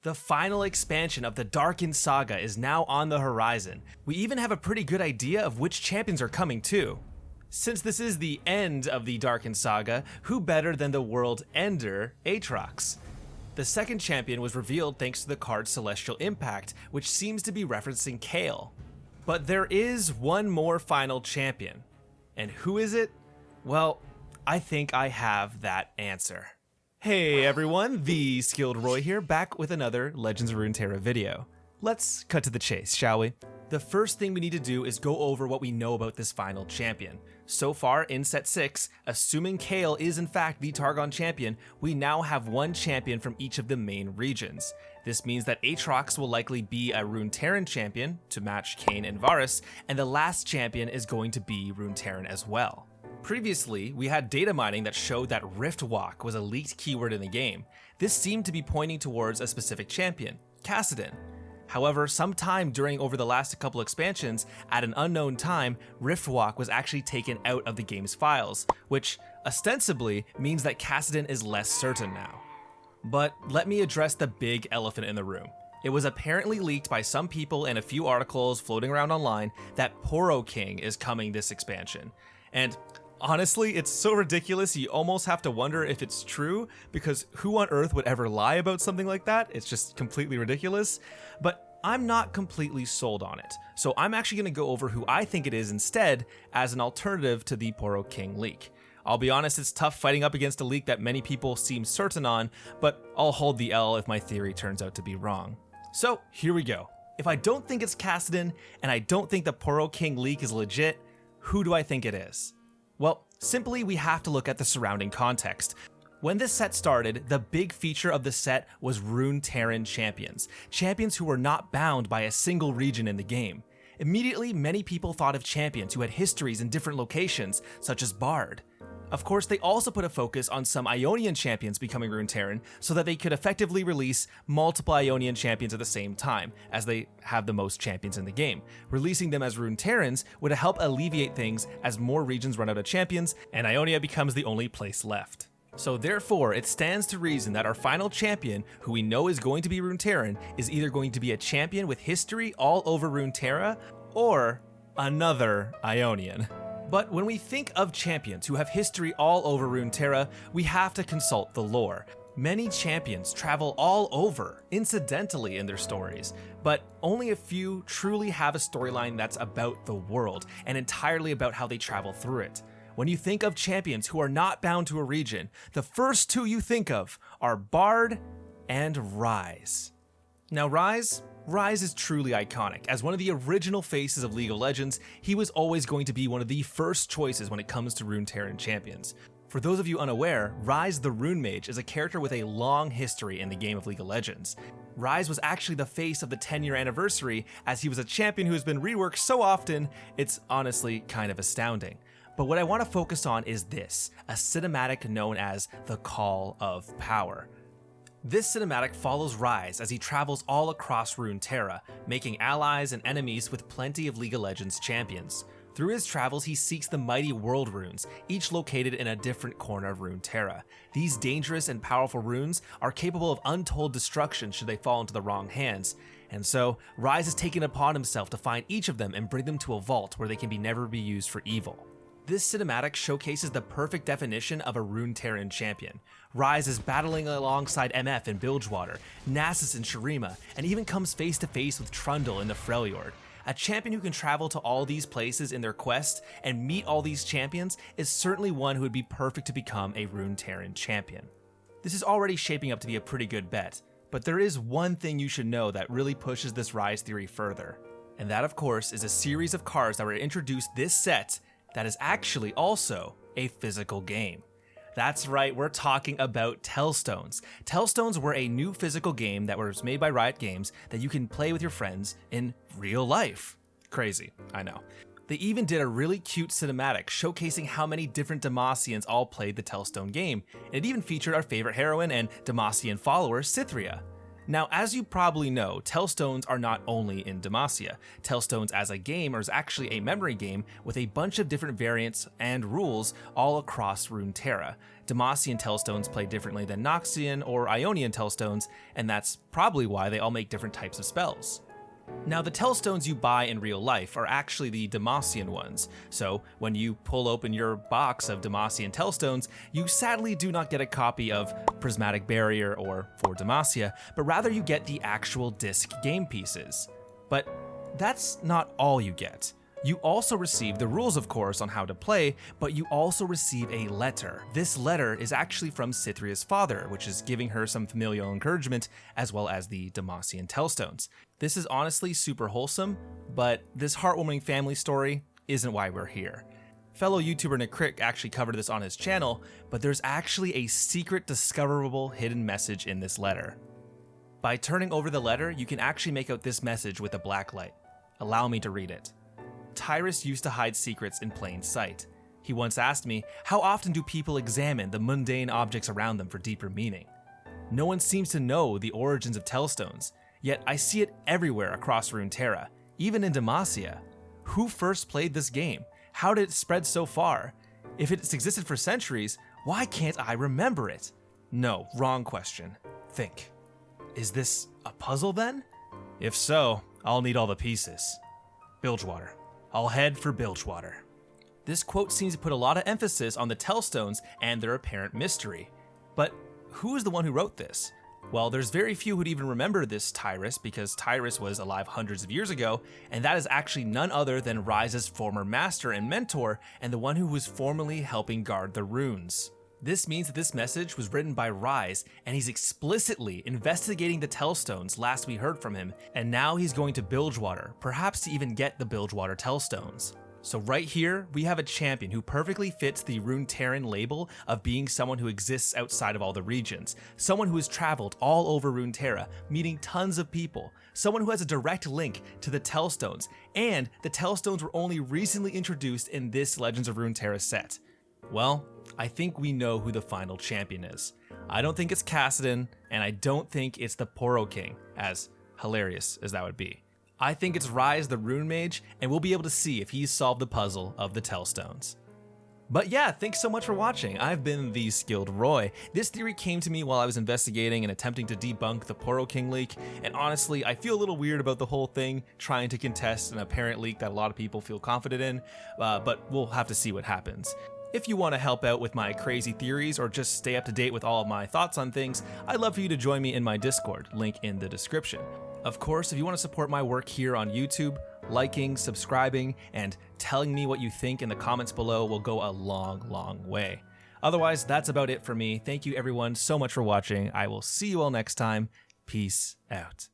The final expansion of the Darkened Saga is now on the horizon. We even have a pretty good idea of which champions are coming too. Since this is the end of the Darkened Saga, who better than the world ender, Aatrox? The second champion was revealed thanks to the card Celestial Impact, which seems to be referencing Kayle. But there is one more final champion. And who is it? Well, I think I have that answer. Hey everyone, TheSkilledRoy here, back with another Legends of Runeterra video. Let's cut to the chase, shall we? The first thing we need to do is go over what we know about this final champion. So far, in set 6, assuming Kayle is in fact the Targon champion, we now have one champion from each of the main regions. This means that Aatrox will likely be a Runeterran champion, to match Kayn and Varus, and the last champion is going to be Runeterran as well. Previously, we had data mining that showed that Riftwalk was a leaked keyword in the game. This seemed to be pointing towards a specific champion, Kassadin. However, sometime during over the last couple expansions, at an unknown time, Riftwalk was actually taken out of the game's files, which ostensibly means that Kassadin is less certain now. But let me address the big elephant in the room. It was apparently leaked by some people in a few articles floating around online that Poro King is coming this expansion. And honestly, it's so ridiculous you almost have to wonder if it's true, because who on earth would ever lie about something like that? It's just completely ridiculous. But I'm not completely sold on it, so I'm actually going to go over who I think it is instead as an alternative to the Poro King leak. I'll be honest, it's tough fighting up against a leak that many people seem certain on, but I'll hold the L if my theory turns out to be wrong. So here we go. If I don't think it's Kassadin, and I don't think the Poro King leak is legit, who do I think it is? Well, simply we have to look at the surrounding context. When this set started, the big feature of the set was Runeterran champions who were not bound by a single region in the game. Immediately, many people thought of champions who had histories in different locations, such as Bard. Of course, they also put a focus on some Ionian champions becoming Runeterran so that they could effectively release multiple Ionian champions at the same time, as they have the most champions in the game. Releasing them as Runeterrans would help alleviate things as more regions run out of champions and Ionia becomes the only place left. So therefore, it stands to reason that our final champion, who we know is going to be Runeterran, is either going to be a champion with history all over Runeterra, or another Ionian. But when we think of champions who have history all over Runeterra, we have to consult the lore. Many champions travel all over, incidentally in their stories, but only a few truly have a storyline that's about the world, and entirely about how they travel through it. When you think of champions who are not bound to a region, the first two you think of are Bard and Ryze. Now Ryze is truly iconic. As one of the original faces of League of Legends, he was always going to be one of the first choices when it comes to Runeterran champions. For those of you unaware, Ryze the Rune Mage is a character with a long history in the game of League of Legends. Ryze was actually the face of the 10-year anniversary, as he was a champion who has been reworked so often, it's honestly kind of astounding. But what I want to focus on is this, a cinematic known as the Call of Power. This cinematic follows Ryze as he travels all across Runeterra, making allies and enemies with plenty of League of Legends champions. Through his travels, he seeks the mighty world runes, each located in a different corner of Runeterra. These dangerous and powerful runes are capable of untold destruction should they fall into the wrong hands. And so, Ryze has taken it upon himself to find each of them and bring them to a vault where they can never be used for evil. This cinematic showcases the perfect definition of a Runeterran champion. Ryze is battling alongside MF in Bilgewater, Nasus in Shurima, and even comes face to face with Trundle in the Freljord. A champion who can travel to all these places in their quest and meet all these champions is certainly one who would be perfect to become a Runeterran champion. This is already shaping up to be a pretty good bet, but there is one thing you should know that really pushes this Ryze theory further. And that of course is a series of cards that were introduced this set that is actually also a physical game. That's right, we're talking about Tellstones. Tellstones were a new physical game that was made by Riot Games that you can play with your friends in real life. Crazy, I know. They even did a really cute cinematic showcasing how many different Demacians all played the Tellstone game. It even featured our favorite heroine and Demacian follower, Cytherea. Now, as you probably know, Tellstones are not only in Demacia. Tellstones as a game is actually a memory game with a bunch of different variants and rules all across Runeterra. Demacian Tellstones play differently than Noxian or Ionian Tellstones, and that's probably why they all make different types of spells. Now, the Tellstones you buy in real life are actually the Demacian ones, so when you pull open your box of Demacian Tellstones, you sadly do not get a copy of Prismatic Barrier or For Demacia, but rather you get the actual disc game pieces. But that's not all you get. You also receive the rules, of course, on how to play, but you also receive a letter. This letter is actually from Cythria's father, which is giving her some familial encouragement, as well as the Demacian Tellstones. This is honestly super wholesome, but this heartwarming family story isn't why we're here. Fellow YouTuber Nikrik actually covered this on his channel, but there's actually a secret discoverable hidden message in this letter. By turning over the letter, you can actually make out this message with a black light. Allow me to read it. Tyrus used to hide secrets in plain sight. He once asked me, how often do people examine the mundane objects around them for deeper meaning? No one seems to know the origins of Tellstones, yet I see it everywhere across Runeterra, even in Demacia. Who first played this game? How did it spread so far? If it's existed for centuries, why can't I remember it? No, wrong question. Think. Is this a puzzle then? If so, I'll need all the pieces. Bilgewater. I'll head for Bilgewater. This quote seems to put a lot of emphasis on the Tellstones and their apparent mystery. But who is the one who wrote this? Well, there's very few who'd even remember this Tyrus, because Tyrus was alive hundreds of years ago, and that is actually none other than Ryze's former master and mentor, and the one who was formerly helping guard the runes. This means that this message was written by Ryze, and he's explicitly investigating the Tellstones last we heard from him, and now he's going to Bilgewater, perhaps to even get the Bilgewater Tellstones. So right here, we have a champion who perfectly fits the Runeterran label of being someone who exists outside of all the regions, someone who has traveled all over Runeterra, meeting tons of people, someone who has a direct link to the Tellstones, and the Tellstones were only recently introduced in this Legends of Runeterra set. Well, I think we know who the final champion is. I don't think it's Kassadin, and I don't think it's the Poro King, as hilarious as that would be. I think it's Ryze the Rune Mage, and we'll be able to see if he's solved the puzzle of the Tellstones. But yeah, thanks so much for watching. I've been TheSkilledRoy. This theory came to me while I was investigating and attempting to debunk the Poro King leak, and honestly, I feel a little weird about the whole thing, trying to contest an apparent leak that a lot of people feel confident in, but we'll have to see what happens. If you want to help out with my crazy theories or just stay up to date with all of my thoughts on things, I'd love for you to join me in my Discord, link in the description. Of course, if you want to support my work here on YouTube, liking, subscribing, and telling me what you think in the comments below will go a long, long way. Otherwise, that's about it for me. Thank you everyone so much for watching. I will see you all next time. Peace out.